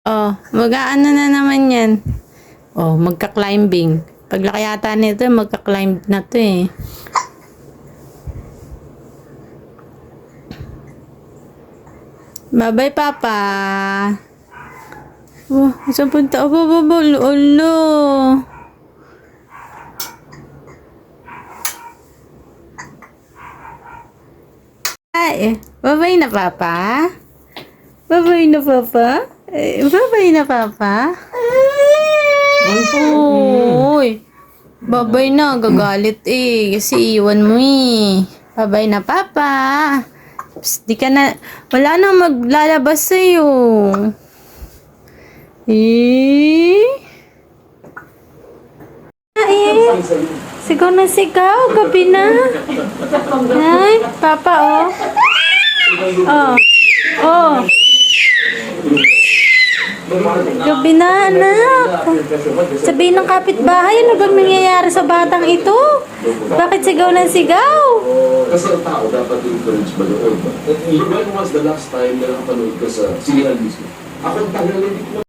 Oh, mag-aano na naman yan. Oh, magka-climbing. Paglaki yata nito, magka-climb na to eh. Bye-bye, Papa. Oh, saan punta? Oh, ulo. Ay, bye-bye na, Papa. Bye-bye na, Papa. Bye-bye na, Papa. Uy. Bye-bye na, gagalit eh. Kasi iwan mo eh. Bye-bye na, Papa. Psst, di ka na, wala nang maglalabas sa'yo. Eh? Sigaw na sigaw, gabi na. Ay, Papa, oh. Oh. Oh. Gabi na, anak. Sabihin ng kapitbahay, ano bang nangyayari sa batang ito? Bakit sigaw ng sigaw? Kasi ang tao dapat encourage ba doon? When was the last time na nakapanood ka sa sinihan mismo? Ako ang tagal hindi ko